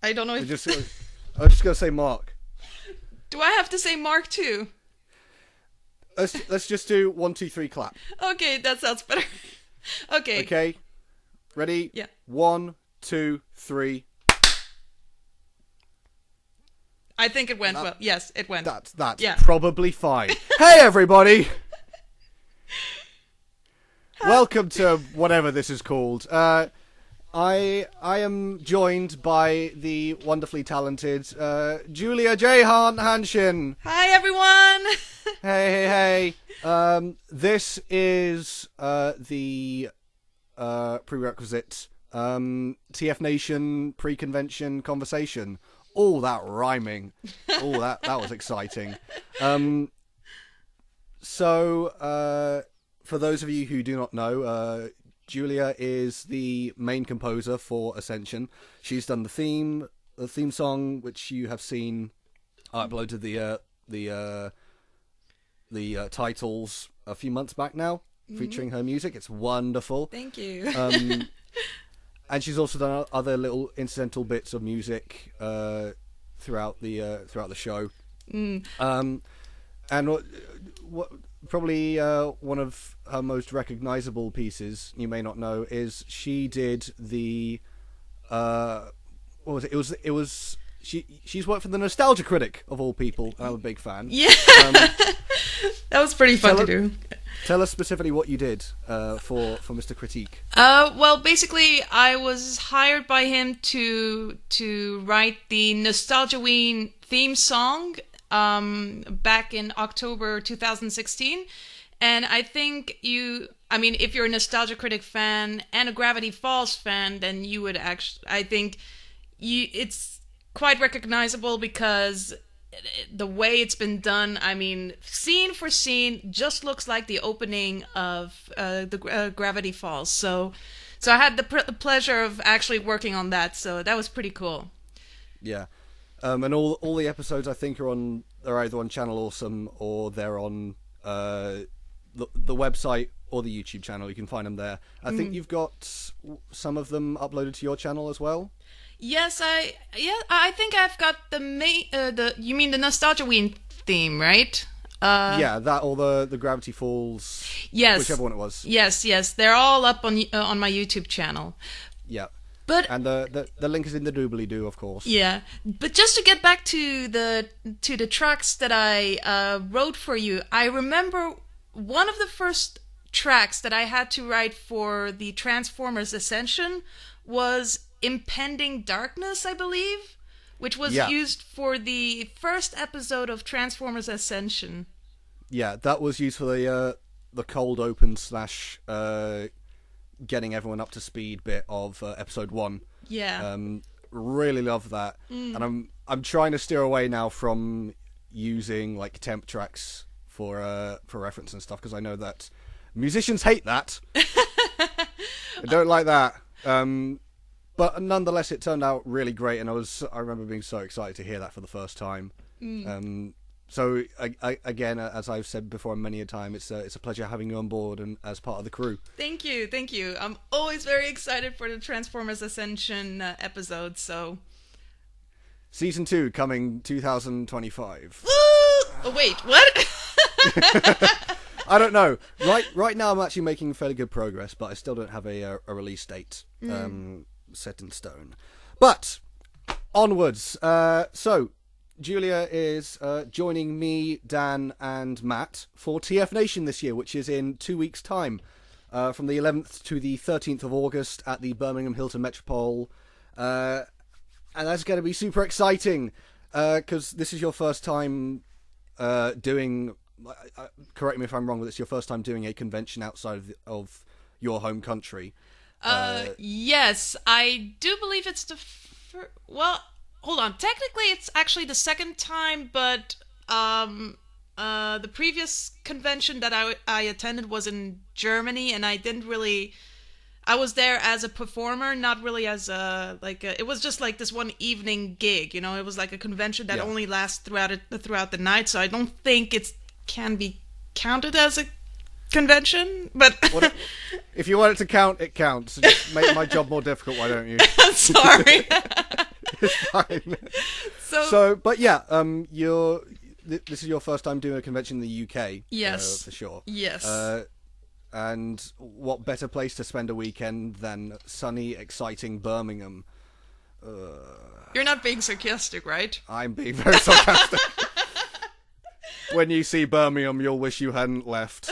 I don't know if... I was just going to say Mark. Do I have to say Mark too? Let's just do 1, 2, 3, clap. Okay, that sounds better. Okay. Okay. Ready? Yeah. 1, 2, 3. I think it went well. Yes, it went. That's probably fine. Hey, everybody! Welcome to whatever this is called. I am joined by the wonderfully talented Julia Jayhan Handschin. Hi, everyone! Hey. This is the prerequisite TFNation pre-convention conversation. All that rhyming. Oh, that was exciting. So, for those of you who do not know, Julia is the main composer for Ascension. She's done the theme song, which you have seen. I uploaded the titles a few months back now, featuring her music. It's wonderful. Thank you. And she's also done other little incidental bits of music throughout the show. And what probably one of her most recognizable pieces, you may not know, is she did the what was it? It was she's worked for the Nostalgia Critic of all people. I'm a big fan. Yeah. That was pretty fun to do. Tell us specifically what you did for Mr. Critique. Well, basically, I was hired by him to write the Nostalgiaween theme song back in October 2016. And I think if you're a Nostalgia Critic fan and a Gravity Falls fan, then you would it's quite recognizable because the way it's been done, scene for scene, just looks like the opening of the Gravity Falls. So I had the pleasure of actually working on that. So that was pretty cool. Yeah, and all the episodes I think are either on Channel Awesome or they're on the website or the YouTube channel. You can find them there. I think you've got some of them uploaded to your channel as well. Yes, I think I've got you mean the Nostalgiaween theme, right? Yeah, that or the Gravity Falls. Yes, whichever one it was. Yes, they're all up on my YouTube channel. Yeah, but and the link is in the doobly-doo, of course. Yeah, but just to get back to the tracks that I wrote for you, I remember one of the first tracks that I had to write for the Transformers Ascension was Impending Darkness, I believe, which was used for the first episode of Transformers Ascension. Yeah, that was used for the cold open / getting everyone up to speed bit of episode 1. Yeah. Really love that. And I'm trying to steer away now from using like temp tracks for reference and stuff, because I know that musicians hate that. I don't like that. But nonetheless, it turned out really great, and I remember being so excited to hear that for the first time. So again, as I've said before many a time, it's a pleasure having you on board and as part of the crew. Thank you. I'm always very excited for the Transformers Ascension episodes. So, Season 2 coming 2025. Oh wait, what? I don't know. Right now, I'm actually making fairly good progress, but I still don't have a release date set in stone. But onwards. So Julia is joining me, Dan, and Matt for TFNation this year, which is in 2 weeks' time, from the 11th to the 13th of August at the Birmingham Hilton Metropole, and that's going to be super exciting because this is your first time doing. Correct me if I'm wrong, but it's your first time doing a convention outside of your home country. Yes, I do believe it's the well, hold on. Technically, it's actually the second time, but the previous convention that I attended was in Germany, and I was there as a performer, not really as it was just like this one evening gig, It was like a convention that only lasts throughout the night, so I don't think it can be counted as a convention, but if you want it to count, it counts. Just make my job more difficult, why don't you? Sorry. It's fine. But yeah, this is your first time doing a convention in the UK. Yes. For sure. Yes. And what better place to spend a weekend than sunny, exciting Birmingham? You're not being sarcastic, right? I'm being very sarcastic. When you see Birmingham, you'll wish you hadn't left.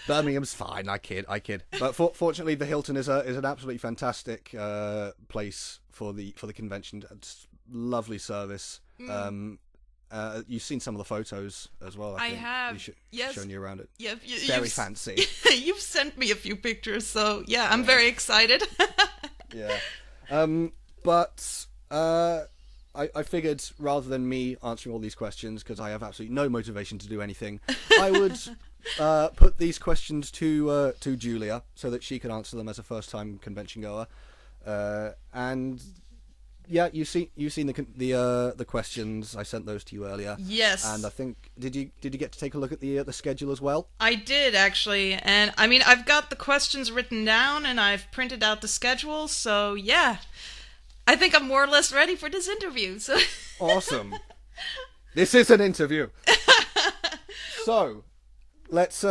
Birmingham's fine. I kid. But fortunately, the Hilton is an absolutely fantastic place for the convention. It's lovely service. You've seen some of the photos as well. I think. have. Yes. Shown you around it. Yeah, it's very fancy. You've sent me a few pictures, so yeah, I'm very excited. Yeah. But I figured rather than me answering all these questions, because I have absolutely no motivation to do anything, I would put these questions to Julia so that she can answer them as a first-time convention goer. And yeah, you've seen the questions. I sent those to you earlier. Yes. And I think did you get to take a look at the schedule as well? I did actually, and I mean I've got the questions written down and I've printed out the schedule. So yeah, I think I'm more or less ready for this interview. So awesome. This is an interview. So let's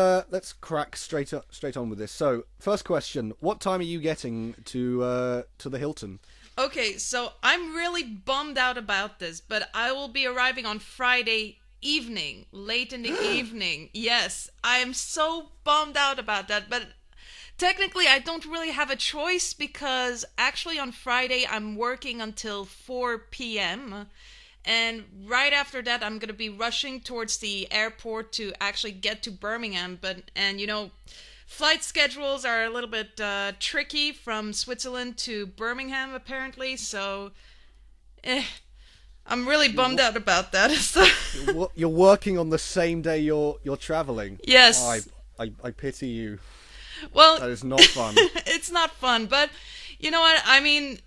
crack straight on with this. So first question: what time are you getting to the Hilton? Okay, so I'm really bummed out about this, but I will be arriving on Friday evening, late in the evening. Yes, I am so bummed out about that, but technically I don't really have a choice because actually on Friday I'm working until 4 p.m. and right after that I'm going to be rushing towards the airport to actually get to Birmingham, and you know, flight schedules are a little bit tricky from Switzerland to Birmingham, apparently, so I'm really bummed out about that. So. You're working on the same day you're traveling. Yes. Oh, I pity you. Well, that is not fun. It's not fun, but you know what? I mean,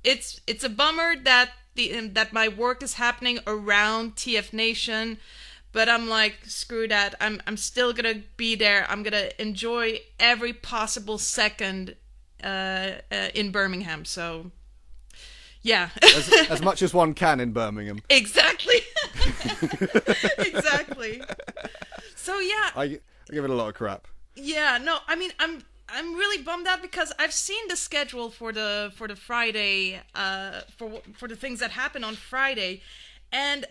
it's a bummer that that my work is happening around TFNation. But I'm like, screw that. I'm still gonna be there. I'm gonna enjoy every possible second in Birmingham. So, yeah. as much as one can in Birmingham. Exactly. Exactly. So yeah. I give it a lot of crap. Yeah. No. I mean, I'm really bummed out because I've seen the schedule for the Friday for the things that happen on Friday, and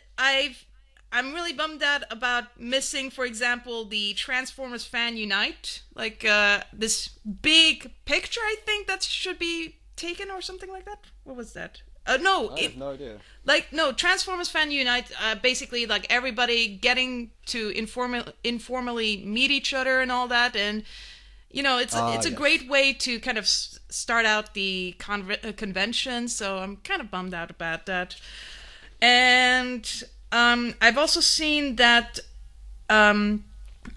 I'm really bummed out about missing, for example, the Transformers Fan Unite, like this big picture I think that should be taken or something like that. What was that? No, I have no idea. Like no, Transformers Fan Unite. Basically, like everybody getting to informally meet each other and all that, and you know, it's a great way to kind of start out the convention. So I'm kind of bummed out about that, and. I've also seen that around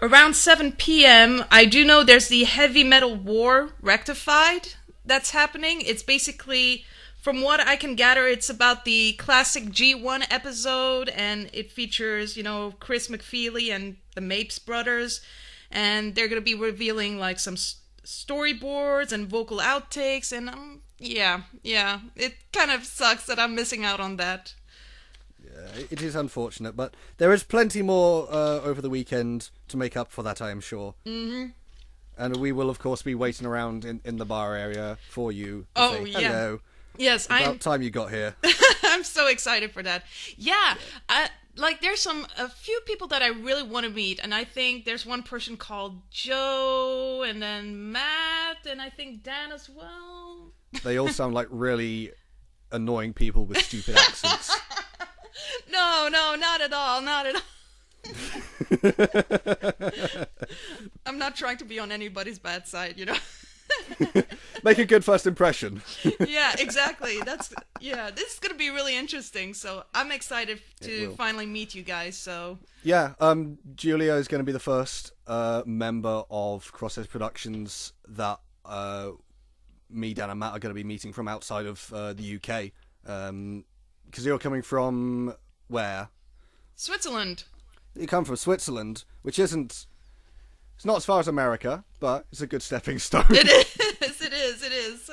7 p.m. I do know there's the Heavy Metal War Rectified that's happening. It's basically, from what I can gather, it's about the classic G1 episode, and it features, you know, Chris McFeely and the Mapes brothers, and they're going to be revealing like some storyboards and vocal outtakes, and yeah, it kind of sucks that I'm missing out on that. It is unfortunate, but there is plenty more over the weekend to make up for that, I am sure. Mm-hmm. And we will, of course, be waiting around in the bar area for you to say hello. Yes, about time you got here. I'm so excited for that. Yeah. Like there's a few people that I really want to meet, and I think there's one person called Joe, and then Matt, and I think Dan as well. They all sound like really annoying people with stupid accents. No, not at all. I'm not trying to be on anybody's bad side, you know. Make a good first impression. Yeah, exactly. This is going to be really interesting. So I'm excited to finally meet you guys. So yeah, Julia is going to be the first member of Crosshairs Productions that me, Dan, and Matt are going to be meeting from outside of the UK. Because you're coming from where? Switzerland. You come from Switzerland, which isn't... It's not as far as America, but it's a good stepping stone. It is.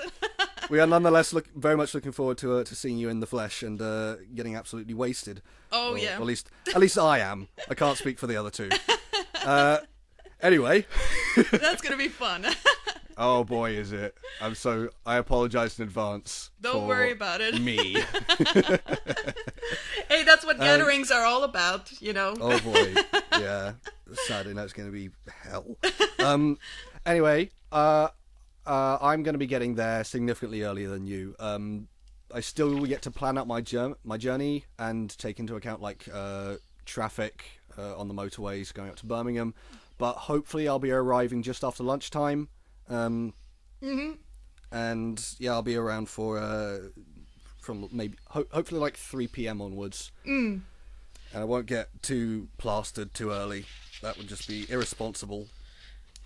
we are nonetheless very much looking forward to seeing you in the flesh and getting absolutely wasted. Oh, yeah. Or at least I am. I can't speak for the other two. Anyway. That's going to be fun. Oh boy, is it. I apologize in advance. Don't worry about it. Me. Hey, that's what gatherings are all about, you know. Oh boy. Yeah. Sadly, that's going to be hell. Anyway, I'm going to be getting there significantly earlier than you. I still will get to plan out my journey and take into account like traffic on the motorways going up to Birmingham. But hopefully I'll be arriving just after lunchtime. And yeah, I'll be around for from maybe hopefully like 3 p.m. onwards. And I won't get too plastered too early. That would just be irresponsible.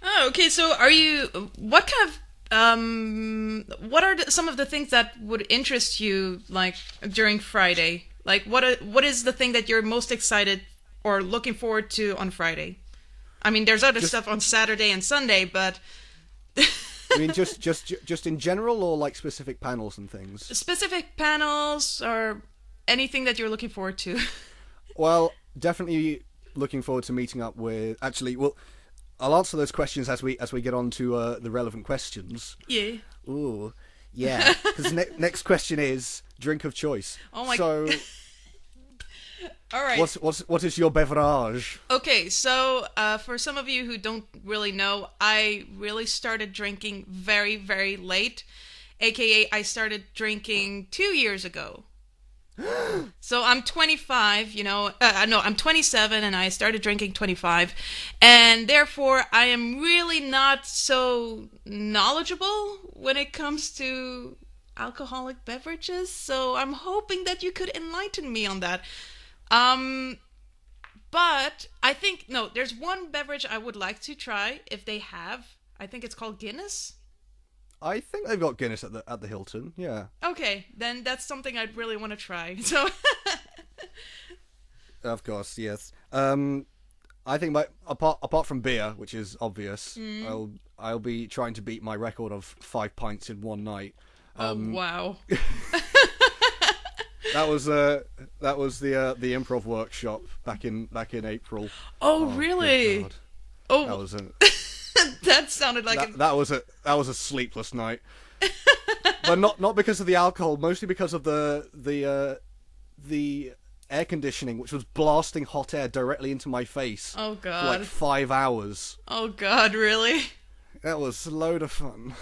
Oh, okay. So, what kind of what are some of the things that would interest you, like during Friday? Like, what is the thing that you're most excited or looking forward to on Friday? I mean, there's other stuff on Saturday and Sunday, but I mean, just in general, or like specific panels and things? Specific panels or anything that you're looking forward to. Well, definitely looking forward to meeting up with. Actually, well, I'll answer those questions as we get on to the relevant questions. Yeah. Ooh, yeah. Because next question is drink of choice. Oh my. So, all right. What is your beverage? Okay, so for some of you who don't really know, I really started drinking very, very late. AKA, I started drinking 2 years ago. So I'm 25, you know, no, I'm 27 and I started drinking 25. And therefore, I am really not so knowledgeable when it comes to alcoholic beverages. So I'm hoping that you could enlighten me on that. But I think, no, there's one beverage I would like to try if they have. I think it's called Guinness. I think they've got Guinness at the Hilton. Yeah. Okay, then that's something I'd really want to try. So. Of course, yes. I think apart from beer, which is obvious, I'll be trying to beat my record of 5 pints in one night. Oh wow. That was the improv workshop back in April. Oh really? Oh, that was that sounded like that was a sleepless night. But not because of the alcohol, mostly because of the air conditioning, which was blasting hot air directly into my face. Oh god. For like 5 hours. Oh god, really? That was a load of fun.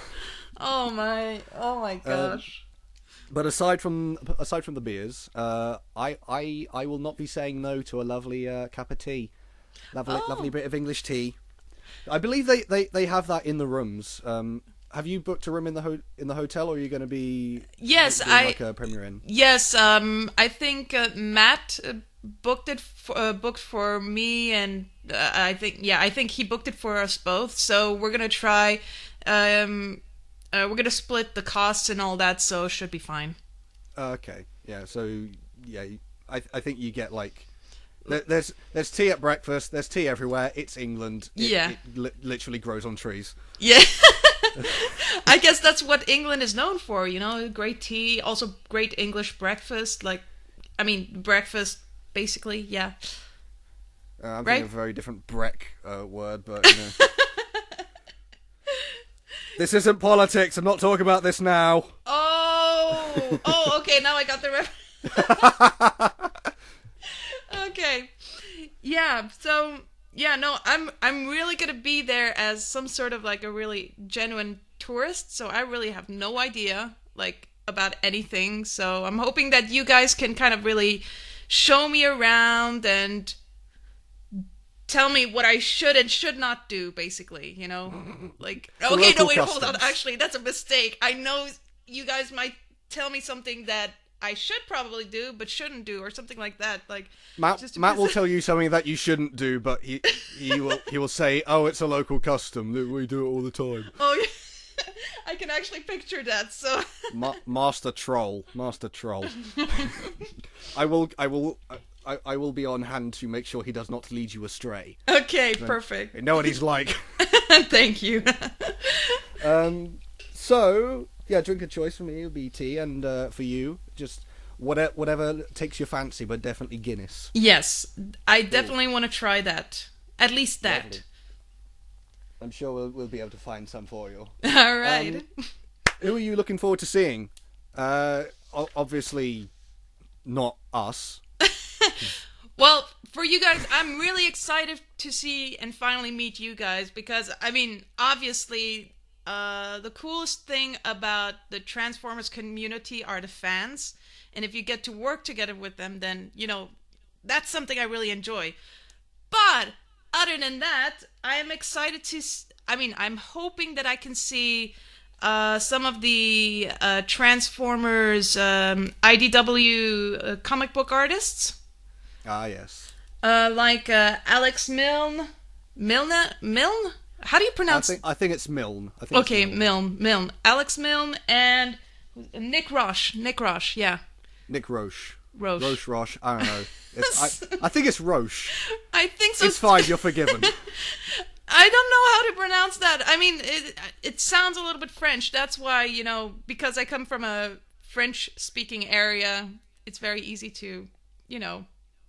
Oh my gosh. But aside from the beers, I will not be saying no to a lovely cup of tea, lovely bit of English tea. I believe they have that in the rooms. Have you booked a room in the hotel, or are you going to be doing like a Premier Inn? Yes, I think Matt booked for me, and I think he booked it for us both. So we're gonna try. We're gonna split the costs and all that, so it should be fine. Okay, yeah. So yeah, I think you get like there's tea at breakfast. There's tea everywhere. It's England. It literally grows on trees. Yeah. I guess that's what England is known for. You know, great tea, also great English breakfast. Breakfast basically. Yeah. I'm thinking of a very different word, but you know. This isn't politics. I'm not talking about this now. Oh, okay. Now I got the reference. Okay. Yeah. So yeah, no, I'm really gonna be there as some sort of like a really genuine tourist. So I really have no idea like about anything. So I'm hoping that you guys can kind of really show me around and tell me what I should and should not do, basically, you know? Like, okay, no, wait, hold on. Actually, that's a mistake. I know you guys might tell me something that I should probably do, but shouldn't do, or something like that. Like, Matt will tell you something that you shouldn't do, but he will say, "Oh, it's a local custom. We do it all the time." Oh, yeah. I can actually picture that. So, Master Troll. I will be on hand to make sure he does not lead you astray. Okay, perfect. You know what he's like. Thank you. So Yeah, drink of choice for me would be tea, and for you, just whatever takes your fancy, but definitely Guinness. Yes, I definitely want to try that. At least that. Lovely. I'm sure we'll be able to find some for you. All right. Who are you looking forward to seeing? Obviously, not us. Well, for you guys, I'm really excited to see and finally meet you guys because, I mean, obviously, the coolest thing about the Transformers community are the fans. And if you get to work together with them, then, you know, that's something I really enjoy. But other than that, I am excited to... I'm hoping that I can see some of the Transformers IDW comic book artists. Ah, yes. Like Alex Milne. How do you pronounce it? I think it's Milne. Okay, Milne. Alex Milne and Nick Roche, yeah. Nick Roche. Roche. I don't know. I think it's Roche. I think so. It's fine, you're forgiven. I don't know how to pronounce that. I mean, it sounds a little bit French. That's why, you know, because I come from a French-speaking area, it's very easy to, you know,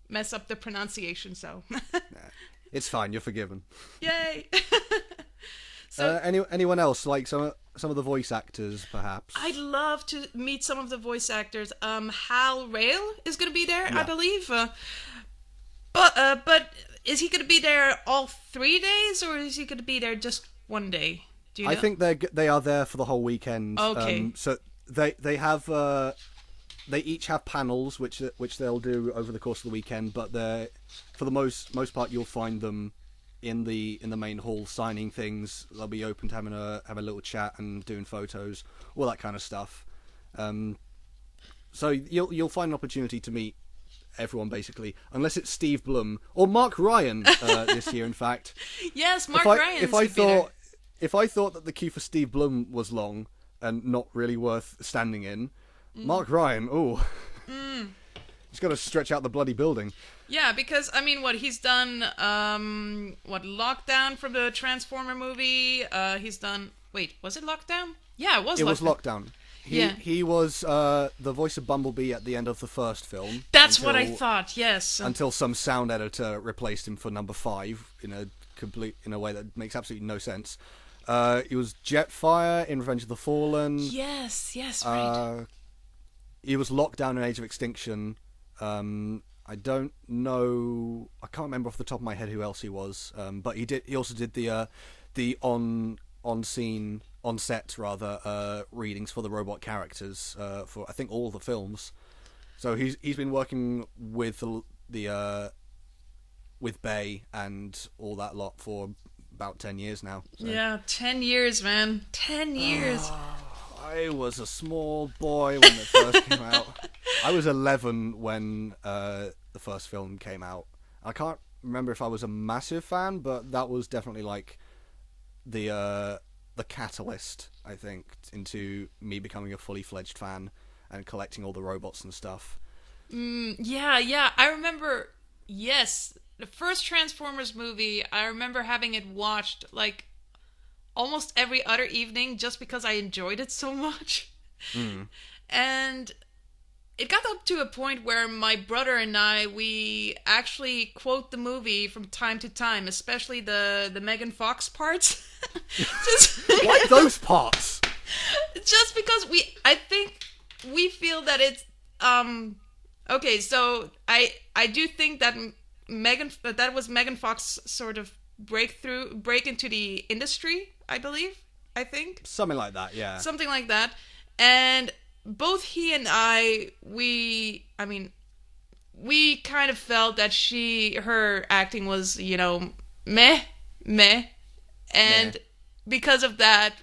mess up the pronunciation, so. It's fine, you're forgiven. Yay! So, anyone else, like some of the voice actors, perhaps? I'd love to meet some of the voice actors. Hal Rail is going to be there, yeah. I believe. But is he going to be there all 3 days, or is he going to be there just one day? Do you know? I think they are there for the whole weekend. Okay. So they have they each have panels which they'll do over the course of the weekend, but for the most part you'll find them in the main hall signing things. They'll be open to having a little chat and doing photos, all that kind of stuff. So you'll find an opportunity to meet everyone basically, unless it's Steve Blum or Mark Ryan this year. In fact, yes, Mark Ryan. If I thought that the queue for Steve Blum was long and not really worth standing in, Mark Ryan, he's got to stretch out the bloody building. Yeah, because I mean, he's done? Lockdown from the Transformer movie. He's done. Wait, was it Lockdown? Yeah, it was. It was Lockdown. He was the voice of Bumblebee at the end of the first film. That's what I thought. Yes. Until some sound editor replaced him for number 5 in a way that makes absolutely no sense. He was Jetfire in Revenge of the Fallen. Yes, right. He was Lockdown in Age of Extinction. I don't know. I can't remember off the top of my head who else he was. But he also did the on-set readings for the robot characters for I think all the films. So he's been working with with Bay and all that lot for about 10 years now. So. Yeah, 10 years, man. 10 years. I was a small boy when it first came out. I was 11 when the first film came out. I can't remember if I was a massive fan, but that was definitely like the catalyst, I think, into me becoming a fully fledged fan and collecting all the robots and stuff. Yeah. I remember, yes, the first Transformers movie, I remember having it watched like almost every other evening just because I enjoyed it so much. And it got up to a point where my brother and I, we actually quote the movie from time to time, especially the Megan Fox parts. Why those parts? Just because I think we feel that it's okay. So I do think that that was Megan Fox's sort of break into the industry. I think something like that. Yeah, something like that. And both he and I, we kind of felt that her acting was, you know, meh. And because of that,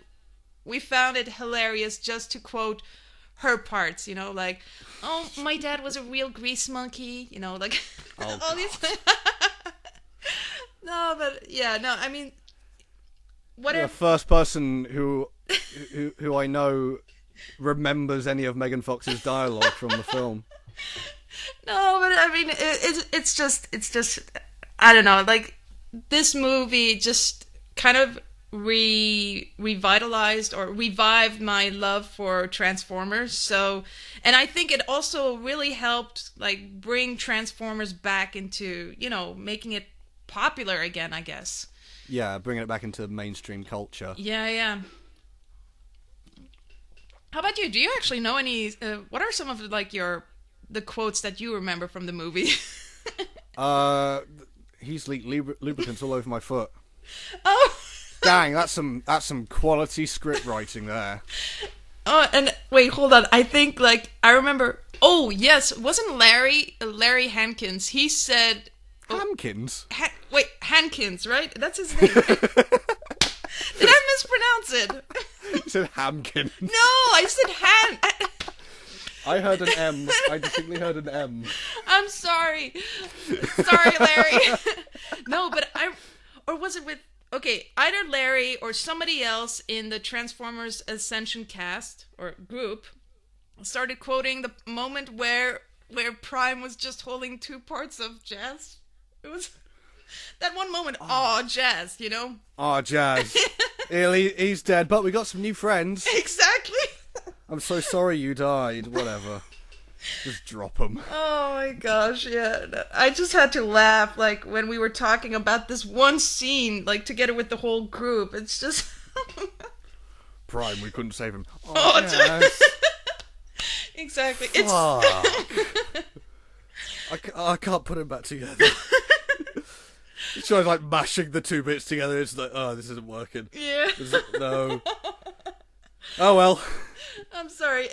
we found it hilarious just to quote her parts, you know, like, oh, my dad was a real grease monkey, you know, like, all these things. No, but, yeah, no, I mean, whatever. The first person who I know remembers any of Megan Fox's dialogue from the film. No, but I mean, it's just, I don't know, like, this movie just kind of revitalized or revived my love for Transformers. So, and I think it also really helped like bring Transformers back into, making it popular again, I guess. Yeah, bringing it back into mainstream culture. Yeah. How about you? Do you actually know any? What are some of the quotes that you remember from the movie? He's leaked lubricants all over my foot. Oh, dang! That's some quality script writing there. Oh, and wait, hold on. I think I remember. Oh yes, wasn't Larry Hankins? He said Hankins. Hankins, right? That's his name. Did I mispronounce it? You said Hamkin. No, I said Han. I heard an M. I distinctly heard an M. I'm sorry. Sorry, Larry. No, but or was it with, okay, either Larry or somebody else in the Transformers Ascension cast or group started quoting the moment where Prime was just holding 2 parts of Jazz. It was that one moment. Aw, Jazz, Aw, Jazz. He's dead, but we got some new friends. Exactly. I'm so sorry you died. Whatever. Just drop him. Oh my gosh, yeah. I just had to laugh, when we were talking about this one scene, together with the whole group. It's just... Prime, we couldn't save him. Oh, yes. Exactly. I can't put him back together. It's like mashing the 2 bits together. It's like, oh, this isn't working. Yeah. No. Oh well. I'm sorry.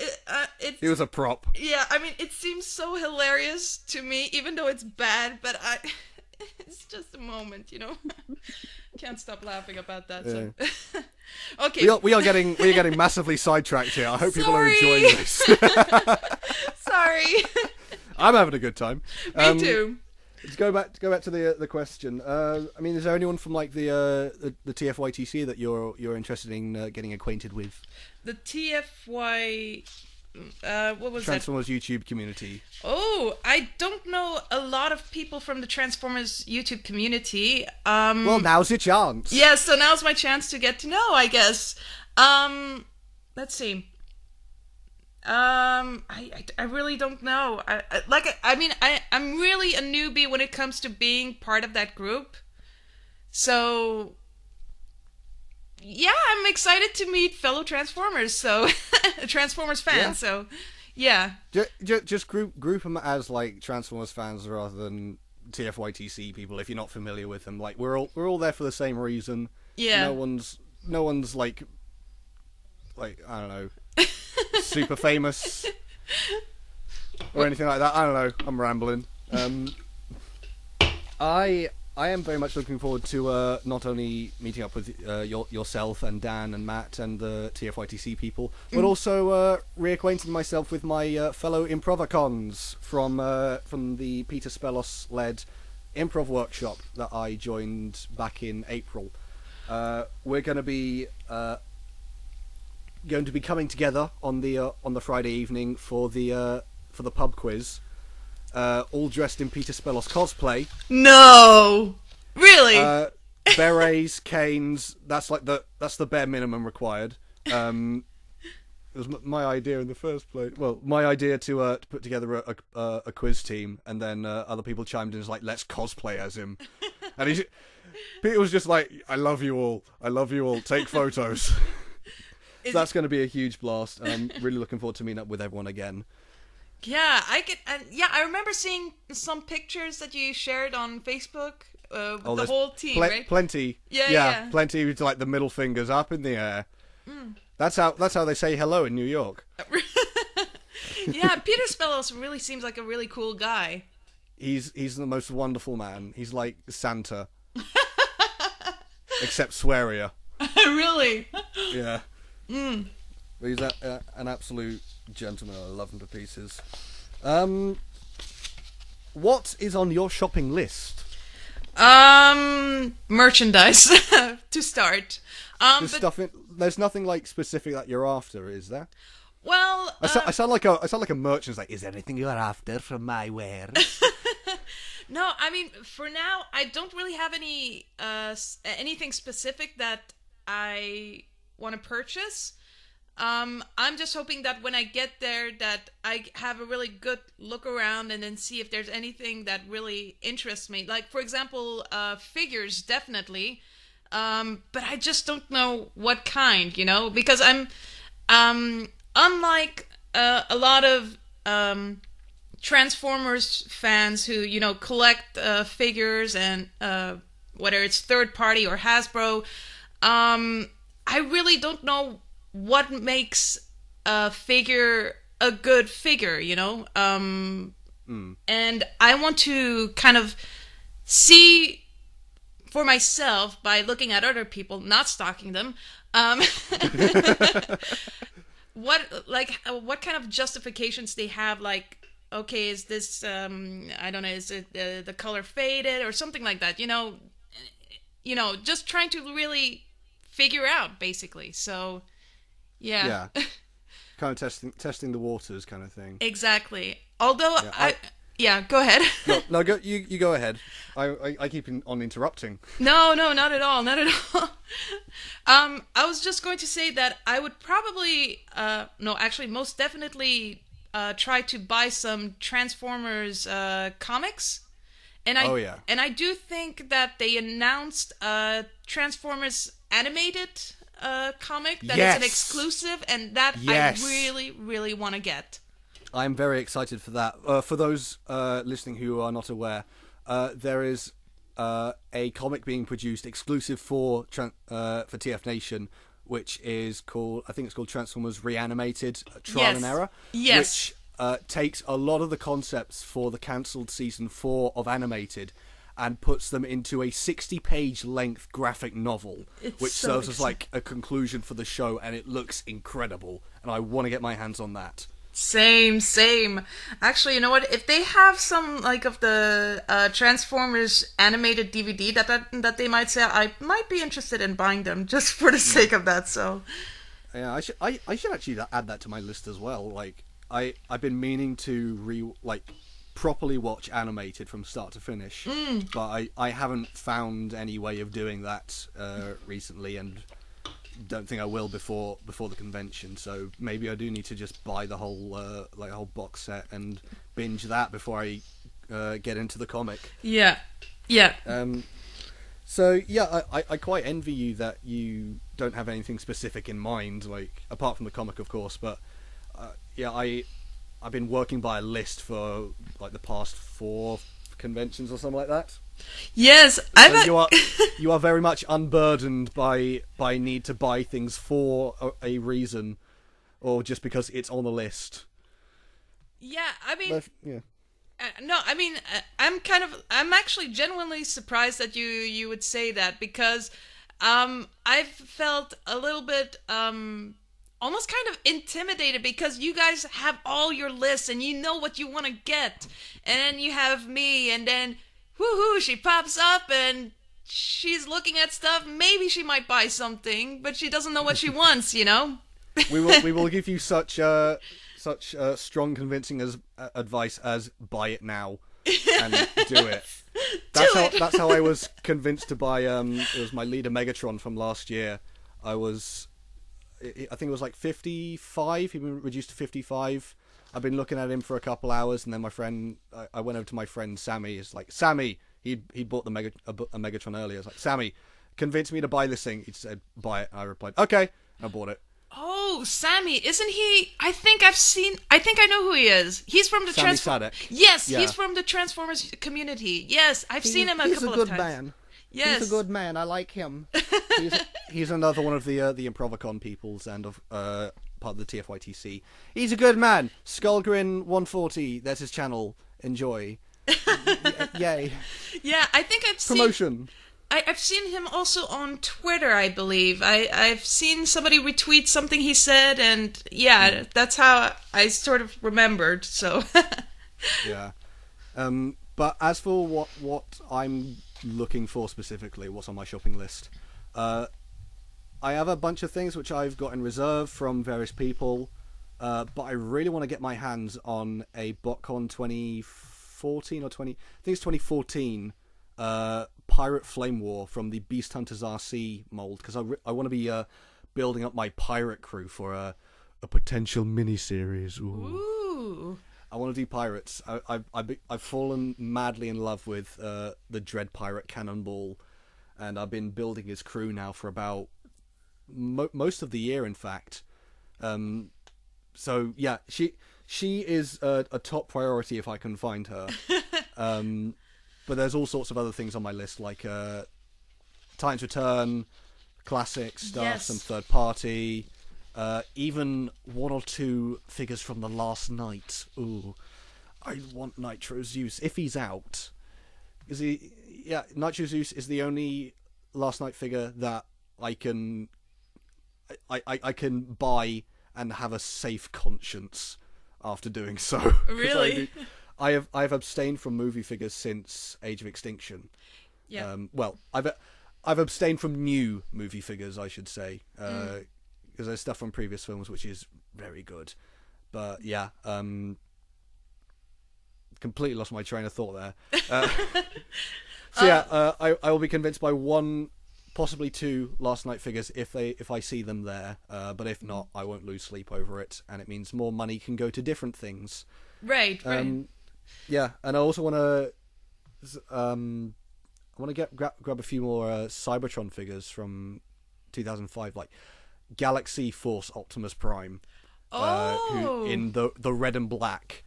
He was a prop. Yeah, I mean, it seems so hilarious to me, even though it's bad, but it's just a moment, Can't stop laughing about that. Yeah. So. Okay. We are getting massively sidetracked here. I hope people are enjoying this. Sorry. I'm having a good time. Me too. To go back to the question. I mean, is there anyone from the TFYTC that you're interested in getting acquainted with? The TFY, what was Transformers YouTube community. Oh, I don't know a lot of people from the Transformers YouTube community. Well, now's your chance. Yeah, so now's my chance to get to know, I guess. Let's see. I really don't know. I'm really a newbie when it comes to being part of that group. So, yeah, I'm excited to meet fellow Transformers. So, Transformers fans. Yeah. So, yeah. Just group them as Transformers fans rather than TFYTC people. If you're not familiar with them, we're all there for the same reason. Yeah. No one's I don't know. Super famous or anything like that. I don't know. I'm rambling. I am very much looking forward to not only meeting up with yourself and Dan and Matt and the TFYTC people, but also reacquainting myself with my fellow Improvicons from the Peter Spellos led improv workshop that I joined back in April. We're going to be coming together on the Friday evening for the pub quiz, all dressed in Peter Spellos cosplay. No, really? Berets, canes. That's the bare minimum required. It was my idea in the first place. Well, my idea to put together a quiz team, and then other people chimed in as let's cosplay as him, and Peter was just like, I love you all, take photos. So that's going to be a huge blast, and I'm really looking forward to meeting up with everyone again. Yeah, I remember seeing some pictures that you shared on Facebook with the whole team, right? Plenty. Yeah. Plenty with the middle fingers up in the air. Mm. That's how they say hello in New York. Yeah, Peter Spellos really seems like a really cool guy. He's the most wonderful man. He's like Santa. Except swearier. Really? Yeah. Mm. But he's an absolute gentleman. I love him to pieces. What is on your shopping list? Merchandise to start. There's nothing specific that you're after, is there? Well, I sound like a merchant. Is there anything you're after from my wares? No, I mean, for now, I don't really have anything specific that I want to purchase. I'm just hoping that when I get there that I have a really good look around and then see if there's anything that really interests me. Like, for example, figures, definitely. But I just don't know what kind, because I'm, unlike a lot of Transformers fans who, collect figures and whether it's third party or Hasbro, I really don't know what makes a figure a good figure, and I want to kind of see for myself by looking at other people, not stalking them, what kind of justifications they have, like, okay, is this I don't know, is it the color faded or something like that, just trying to really figure out, basically. So yeah. Kind of testing the waters kind of thing. Exactly. Although go ahead. No, go. You go ahead. I keep on interrupting. No, not at all. Not at all. I was just going to say that I would probably, most definitely, try to buy some Transformers comics. And I do think that they announced Transformers animated comic that is an exclusive, and that I really, really want to get. I'm very excited for that. For those listening who are not aware, there is a comic being produced exclusive for TFNation, which is called Transformers Reanimated Trial and Error. Yes. Which takes a lot of the concepts for the cancelled season 4 of Animated and puts them into a 60-page length graphic novel, which serves as like a conclusion for the show, and it looks incredible, and I want to get my hands on that. Same. Actually, you know what? If they have some like of the Transformers animated DVD that they might sell, I might be interested in buying them just for the sake of that. So, yeah, I should actually add that to my list as well. Like, I've been meaning to properly watch Animated from start to finish, but I haven't found any way of doing that recently, and don't think I will before the convention. So maybe I do need to just buy the whole box set and binge that before I get into the comic. Yeah. So yeah, I quite envy you that you don't have anything specific in mind, like apart from the comic, of course. But I've been working by a list for like the past 4 conventions or something like that. Yes, you are very much unburdened by need to buy things for a reason, or just because it's on the list. Yeah, I mean, I'm actually genuinely surprised that you would say that, because I've felt a little bit almost kind of intimidated, because you guys have all your lists and you know what you want to get, and then you have me, and then woohoo, she pops up and she's looking at stuff. Maybe she might buy something, but she doesn't know what she wants, We will give you such strong, convincing advice as buy it now and do it. That's how I was convinced to buy. It was my leader Megatron from last year. I think it was like 55. He'd been reduced to 55. I've been looking at him for a couple hours, and then I went over to my friend Sammy. It's like, Sammy, he'd bought a Megatron earlier. It's like, Sammy, convince me to buy this thing. He said, buy it. I replied, okay, and I bought it. Oh, Sammy, isn't he? I think I know who he is. He's from the Transformers. Yes, yeah. He's from the Transformers community. Yes, I've seen him a couple of times. He's a good man. Yes. He's a good man. I like him. He's another one of the Improvicon peoples and of part of the TFYTC. He's a good man. Skullgrin 140. That's his channel. Enjoy. Yay. Yeah, I think I've seen promotion. I've seen him also on Twitter, I believe. I've seen somebody retweet something he said, and yeah, that's how I sort of remembered. So. Yeah. But as for what I'm looking for specifically, what's on my shopping list, I have a bunch of things which I've got in reserve from various people, but I really want to get my hands on a BotCon 2014 or 20, I think it's 2014 Pirate Flame War from the Beast Hunters RC mold, because I want to be building up my pirate crew for a potential mini-series. Ooh. I want to do pirates. I've fallen madly in love with the Dread Pirate Cannonball, and I've been building his crew now for about most of the year, in fact. So yeah, she is a top priority if I can find her. But there's all sorts of other things on my list, like Titans Return, classic stuff, some third party, even one or two figures from the Last Night. Ooh, I want Nitro Zeus if he's out. Is he? Yeah, Nitro Zeus is the only Last Night figure that I can buy and have a safe conscience after doing so. Really? I've abstained from movie figures since Age of Extinction. Yeah. Well, I've abstained from new movie figures, I should say, because there's stuff from previous films which is very good. But yeah, completely lost my train of thought there. So yeah, I will be convinced by one, possibly two Last Night figures if I see them there. But if not, I won't lose sleep over it, and it means more money can go to different things. Right. Yeah, and I also want to grab a few more Cybertron figures from 2005, like Galaxy Force Optimus Prime. Who, in the red and black,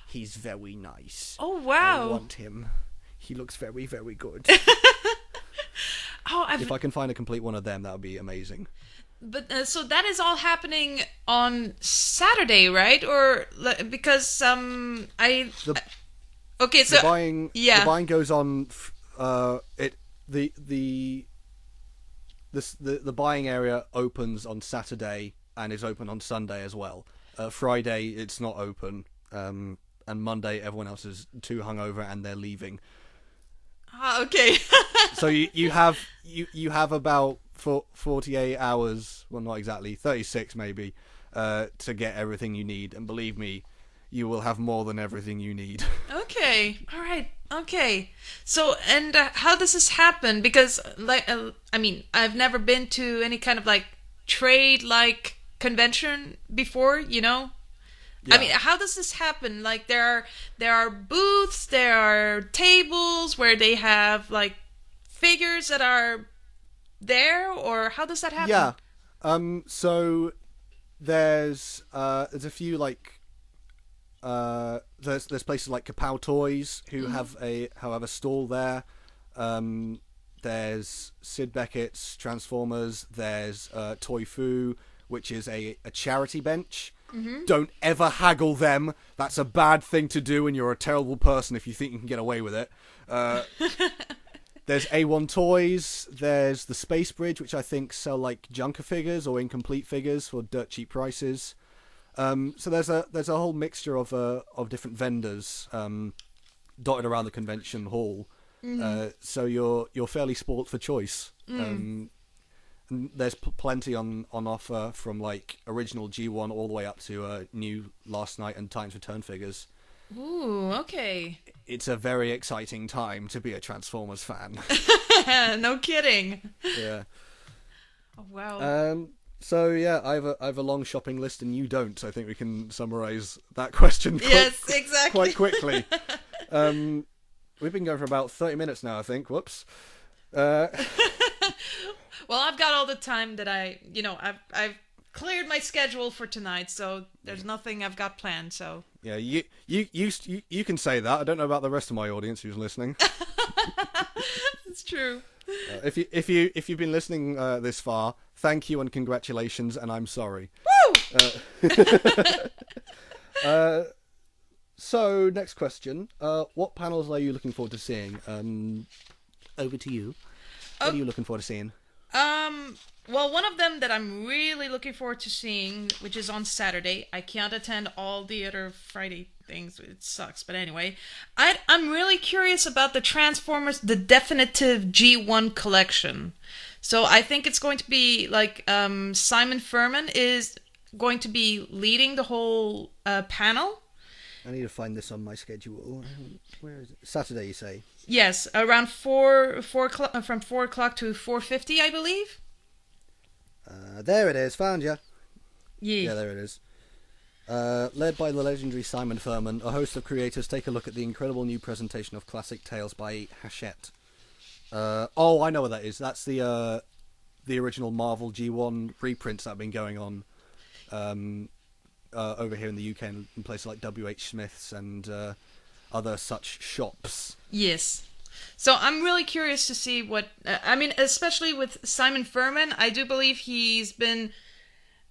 he's very nice. Oh wow! I want him. He looks very, very good. Oh, if I can find a complete one of them, that would be amazing. But so that is all happening on Saturday, right? Or because the buying goes on. The buying area opens on Saturday and is open on Sunday as well. Friday it's not open, and Monday everyone else is too hungover and they're leaving. Ah, okay. So you have about 48 hours, well not exactly, 36 maybe, to get everything you need, and believe me, you will have more than everything you need. Okay, all right, okay. So, and how does this happen? Because, I've never been to any kind of trade convention before, you know. Yeah. I mean, how does this happen? Like, there are booths, there are tables where they have figures that are there, or how does that happen? Yeah. So there's a few there's places like Kapow Toys who have a stall there. There's Sid Beckett's Transformers. There's Toy Fu, which is a charity bench. Mm-hmm. Don't ever haggle them. That's a bad thing to do, and you're a terrible person if you think you can get away with it. There's A1 Toys. There's the Space Bridge, which I think sell junker figures or incomplete figures for dirt cheap prices. So there's a whole mixture of different vendors dotted around the convention hall. Mm-hmm. So you're fairly spoilt for choice. And there's plenty on offer from original G1 all the way up to new Last Night and Titans Return figures. Ooh, okay. It's a very exciting time to be a Transformers fan. No kidding. Yeah. Oh, wow. So yeah, I have a long shopping list and you don't. So I think we can summarize that question. Yes, exactly. Quite quickly. We've been going for about 30 minutes now, I think. Whoops. Well, I've got all the time that I've cleared my schedule for tonight, so there's nothing I've got planned. So yeah, you can say that. I don't know about the rest of my audience who's listening. It's true. If you've been listening this far, thank you and congratulations, and I'm sorry. Woo! So next question: what panels are you looking forward to seeing? Over to you. What are you looking forward to seeing? Well, one of them that I'm really looking forward to seeing, which is on Saturday. I can't attend all the other Friday things. It sucks. But anyway, I'm really curious about the Transformers, the definitive G1 collection. So I think it's going to be Simon Furman is going to be leading the whole panel. I need to find this on my schedule. Where is it? Saturday, you say? Yes, around 4 o'clock, from 4 o'clock to 4:50, I believe. There it is. Found you. Yeah. Yeah, there it is. Led by the legendary Simon Furman, a host of creators take a look at the incredible new presentation of classic tales by Hachette. Oh, I know what that is. That's the original Marvel G1 reprints that have been going on over here in the UK in places like WH Smith's and other such shops. Yes. So I'm really curious to see what... I mean, especially with Simon Furman, I do believe he's been...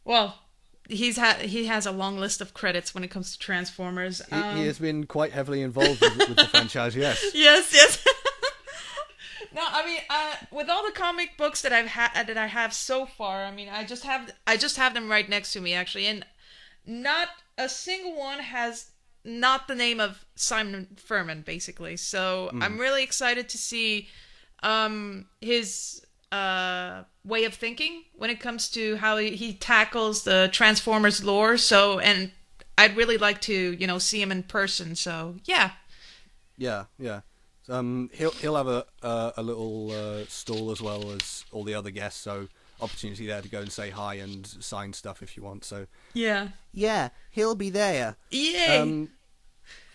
Well, he has a long list of credits when it comes to Transformers. He has been quite heavily involved with the franchise, yes. Yes. No, I mean, with all the comic books that I have so far, I mean, I just have them right next to me, actually, and not a single one has not the name of Simon Furman, basically. So I'm really excited to see his way of thinking when it comes to how he tackles the Transformers lore. So, and I'd really like to, see him in person. So, yeah. Yeah. He'll have a little stall as well as all the other guests, so opportunity there to go and say hi and sign stuff if you want. So yeah, he'll be there. Yay!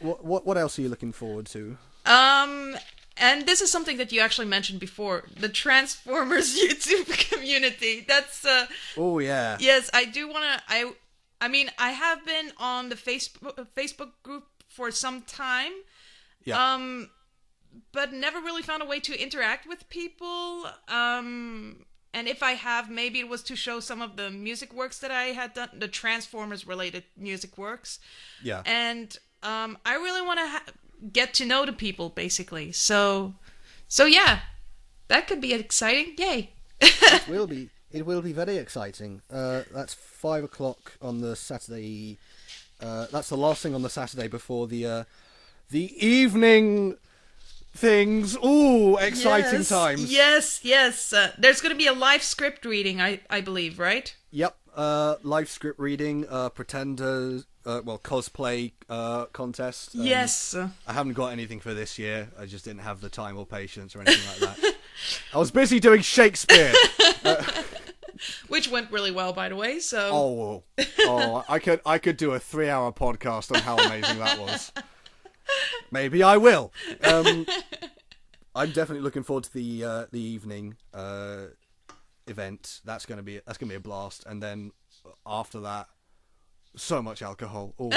What else are you looking forward to? And this is something that you actually mentioned before, the Transformers YouTube community. That's oh yeah. Yes, I do want to. I mean, I have been on the Facebook group for some time. Yeah. But never really found a way to interact with people. And if I have, maybe it was to show some of the music works that I had done, the Transformers-related music works. Yeah. And I really want to get to know the people, basically. So yeah, that could be exciting. Yay! It will be. It will be very exciting. That's 5 o'clock on the Saturday. That's the last thing on the Saturday before the evening things. Ooh, exciting times. Yes. There's going to be a live script reading, I believe, right? Yep. Live script reading, pretenders, cosplay contest. Yes. I haven't got anything for this year. I just didn't have the time or patience or anything like that. I was busy doing Shakespeare. Which went really well, by the way. So. Oh, I could do a 3-hour podcast on how amazing that was. Maybe I will. I'm definitely looking forward to the evening event. That's gonna be a blast. And then after that, so much alcohol. Ooh.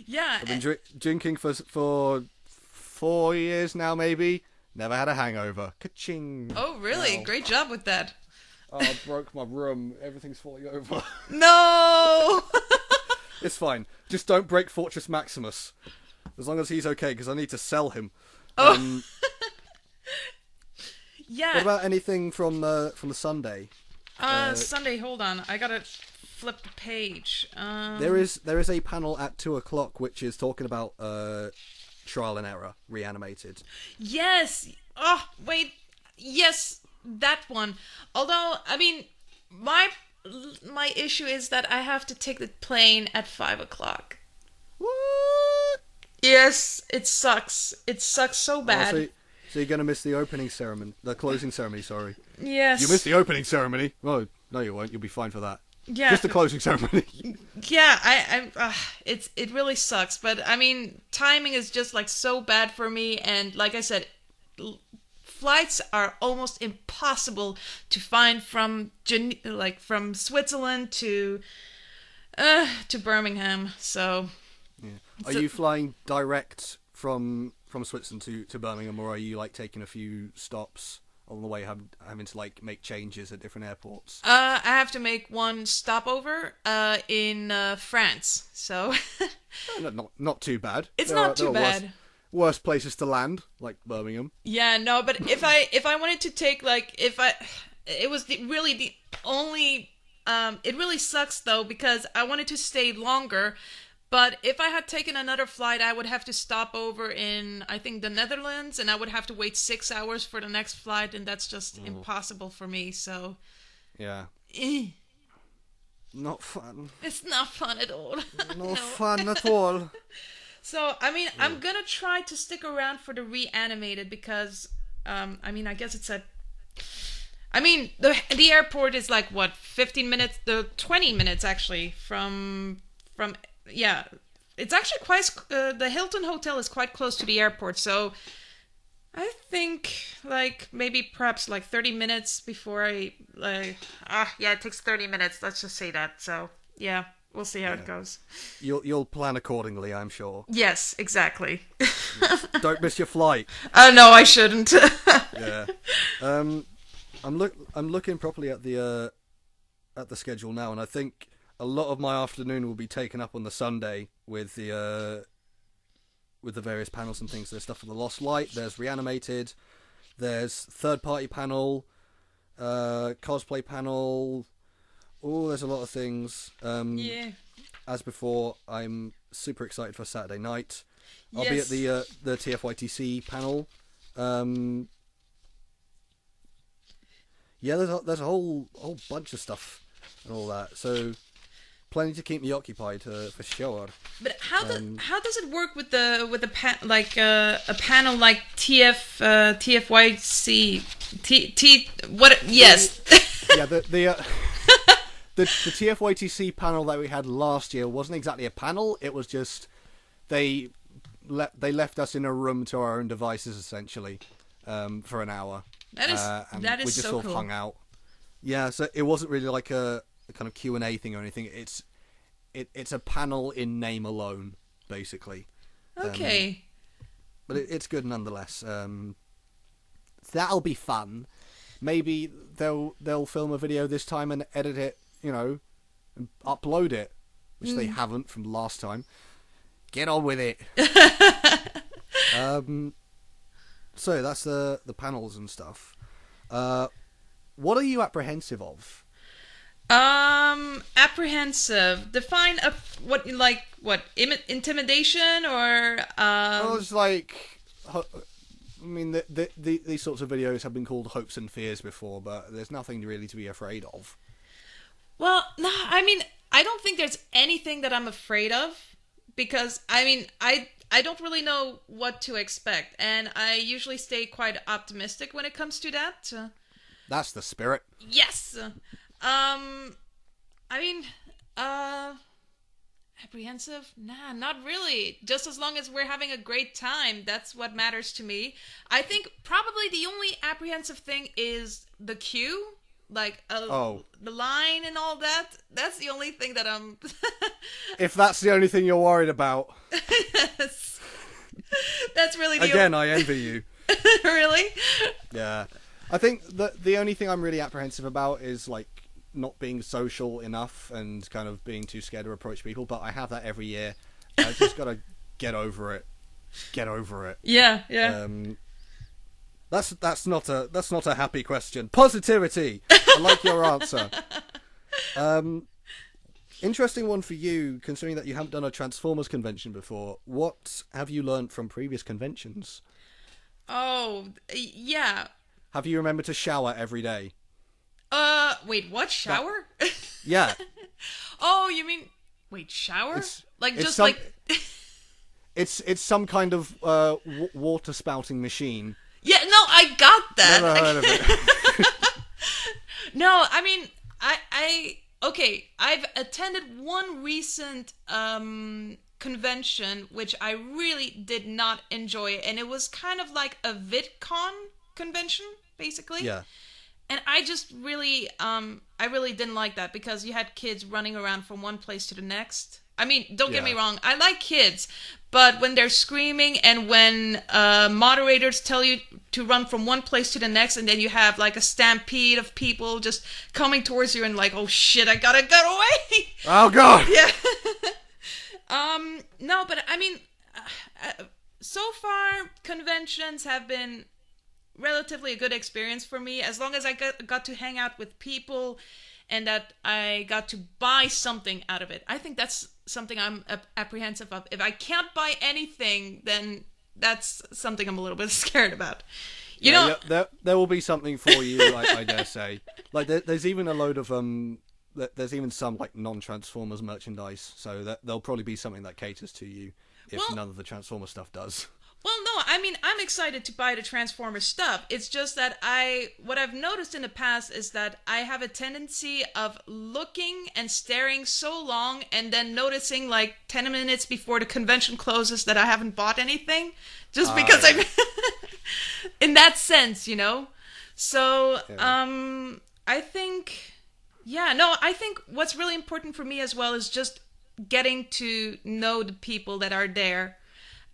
Yeah. I've been drinking for 4 years now, maybe. Never had a hangover. Ka-ching. Oh, really? Wow. Great job with that. Oh, I broke my room. Everything's falling over. No. It's fine. Just don't break Fortress Maximus. As long as he's okay, because I need to sell him. Oh. Yeah. What about anything from the Sunday? Sunday, hold on. I gotta flip the page. There is a panel at 2 o'clock which is talking about Trial and Error Reanimated. Yes. Oh, wait. Yes, that one. Although, I mean, my issue is that I have to take the plane at 5 o'clock. What? Yes, it sucks. It sucks so bad. So you're going to miss the opening ceremony, the closing ceremony, sorry. Yes. You missed the opening ceremony. Well, no you won't. You'll be fine for that. Yeah. Just the closing ceremony. Yeah, it really sucks. But, I mean, timing is just, like, so bad for me. And, like I said, flights are almost impossible to find from Switzerland to Birmingham. So, yeah. Are you flying direct from Switzerland to Birmingham, or are you like taking a few stops on the way, having to like make changes at different airports? I have to make one stopover in France. So not too bad. It's not too bad. Worse places to land, like Birmingham. Yeah, no, but if I wanted to take it was really the only. It really sucks though because I wanted to stay longer. But if I had taken another flight, I would have to stop over in, I think, the Netherlands, and I would have to wait 6 hours for the next flight, and that's just impossible for me, so... Yeah. Not fun. It's not fun at all. No fun at all. So, I mean, I'm gonna try to stick around for the reanimated because, I guess it's the airport is like, what, 15 minutes, 20 minutes actually yeah. It's actually the Hilton Hotel is quite close to the airport, so I think, perhaps 30 minutes before it takes 30 minutes, let's just say that, so, yeah. We'll see how it goes. You'll plan accordingly, I'm sure. Yes, exactly. Don't miss your flight. No, I shouldn't. Yeah. I'm looking properly at the schedule now, and I think a lot of my afternoon will be taken up on the Sunday with the various panels and things. There's stuff for the Lost Light. There's Reanimated. There's third party panel, cosplay panel. Oh, there's a lot of things. Yeah. As before, I'm super excited for Saturday night. I'll Yes. be at the TFYTC panel. Yeah, there's a whole bunch of stuff and all that. So, plenty to keep me occupied for sure. But how does it work with a panel like TFYC what? Yes. Yeah, the TFYTC panel that we had last year wasn't exactly a panel. It was just they left us in a room to our own devices essentially for an hour. That is and that is we just so sort of cool. hung out. Yeah, so it wasn't really like a kind of Q&A thing or anything. It's a panel in name alone, basically. Okay. But it's good nonetheless. That'll be fun. Maybe they'll film a video this time and edit it, and upload it, which they haven't from last time. Get on with it. So that's the panels and stuff. What are you apprehensive of? Apprehensive. Define intimidation or Well, it's like, these sorts of videos have been called hopes and fears before, but there's nothing really to be afraid of. Well, no, I don't think there's anything that I'm afraid of because I don't really know what to expect, and I usually stay quite optimistic when it comes to that. That's the spirit. Yes. Apprehensive? Nah, not really. Just as long as we're having a great time, that's what matters to me. I think probably the only apprehensive thing is the queue, the line and all that. That's the only thing that I'm... If that's the only thing you're worried about. Yes. That's really the Again, I envy you. Really? Yeah. I think the only thing I'm really apprehensive about is, not being social enough and kind of being too scared to approach people, but I have that every year. I just gotta get over it. Get over it. Yeah, yeah. That's not a happy question. Positivity. I like your answer. Interesting one for you, considering that you haven't done a Transformers convention before. What have you learned from previous conventions? Oh, yeah. Have you remembered to shower every day? Wait, what? Shower? Yeah. Oh, you mean... Wait, shower? It's some kind of water spouting machine. Yeah, no, I got that. Never heard of it. No, okay, I've attended one recent convention which I really did not enjoy, and it was kind of like a VidCon convention, basically. Yeah. And I just really, I really didn't like that because you had kids running around from one place to the next. Don't get me wrong, I like kids, but when they're screaming and when moderators tell you to run from one place to the next, and then you have a stampede of people just coming towards you and oh shit, I gotta get away. Oh god. Yeah. No, but so far conventions have been relatively a good experience for me, as long as I got to hang out with people and that I got to buy something out of it. I think that's something I'm apprehensive of. If I can't buy anything, then that's something I'm a little bit scared about. You know, there will be something for you, I dare say. There's even a load of there's even some like non-Transformers merchandise, so that there'll probably be something that caters to you if none of the Transformer stuff does. Well, no, I mean, I'm excited to buy the Transformers stuff. It's just that what I've noticed in the past is that I have a tendency of looking and staring so long and then noticing like 10 minutes before the convention closes that I haven't bought anything. Just because I'm in that sense, you know? So, I think, I think what's really important for me as well is just getting to know the people that are there.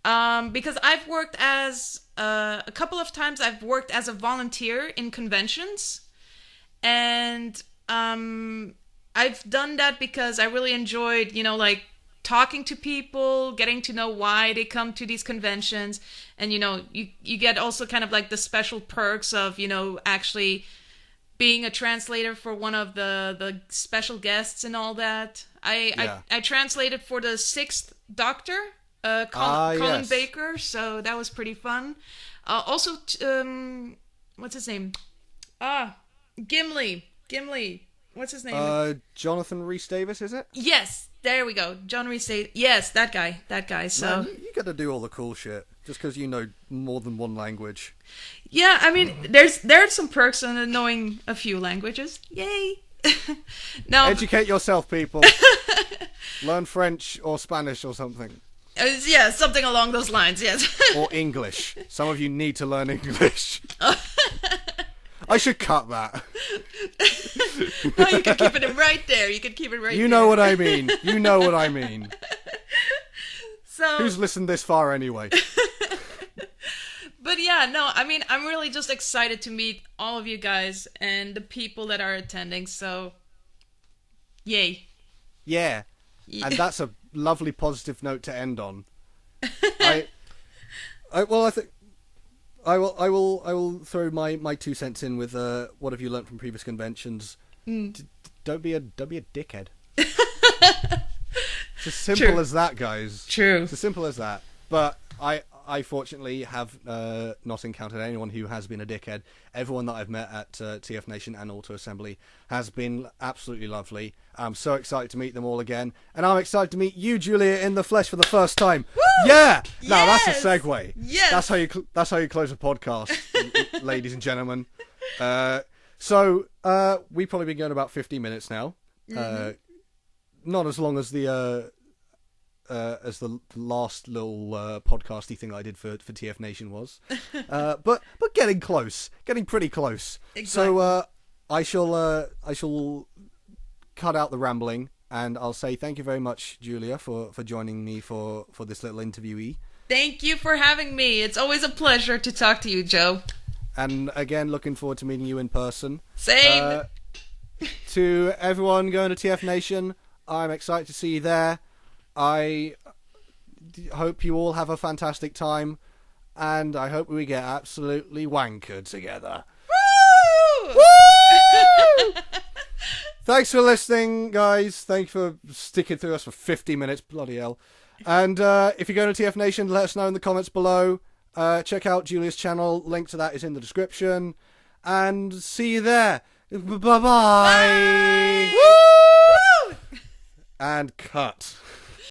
Because I've worked as, a couple of times I've worked as a volunteer in conventions. And I've done that because I really enjoyed, you know, like talking to people, getting to know why they come to these conventions. And, you know, you get also kind of like the special perks of, you know, actually being a translator for one of the special guests and all that. I translated for the 6th Doctor. Colin Baker, so that was pretty fun. Also, what's his name? Gimli. What's his name? Jonathan Rhys-Davies, is it? Yes, there we go. John Rhys-Davies. Yes, that guy. So man, you got to do all the cool shit just because you know more than one language. Yeah, I mean, there are some perks in knowing a few languages. Yay! Now, educate yourself, people. Learn French or Spanish or something. Yeah, something along those lines, yes. Or English. Some of you need to learn English. I should cut that. No, you can keep it right there. You know what I mean. You know what I mean. So, who's listened this far anyway? But yeah, no, I mean, I'm really just excited to meet all of you guys and the people that are attending, so yay. Yeah. And that's a lovely positive note to end on. I think I will throw my 2 cents in with what have you learnt from previous conventions? Don't be a dickhead. It's as simple as that, guys. True. It's as simple as that. But I fortunately have not encountered anyone who has been a dickhead. Everyone that I've met at TFNation and Auto Assembly has been absolutely lovely. I'm so excited to meet them all again. And I'm excited to meet you, Julia, in the flesh for the first time. Woo! Yeah! Yes! Now, that's a segue. Yes! That's how you close a podcast, ladies and gentlemen. So, we've probably been going about 50 minutes now. Not as long as the last little podcasty thing I did for TFNation was, but getting close, getting pretty close. Exactly. So I shall cut out the rambling, and I'll say thank you very much, Julia, for joining me for this little interviewee. Thank you for having me. It's always a pleasure to talk to you, Joe. And again, looking forward to meeting you in person. Same. To everyone going to TFNation, I'm excited to see you there. I hope you all have a fantastic time, and I hope we get absolutely wankered together. Woo! Woo! Thanks for listening, guys. Thanks for sticking through us for 50 minutes. Bloody hell. And if you're going to TFNation, let us know in the comments below. Check out Julia's channel. Link to that is in the description. And see you there. Bye-bye. Bye. Woo! And cut.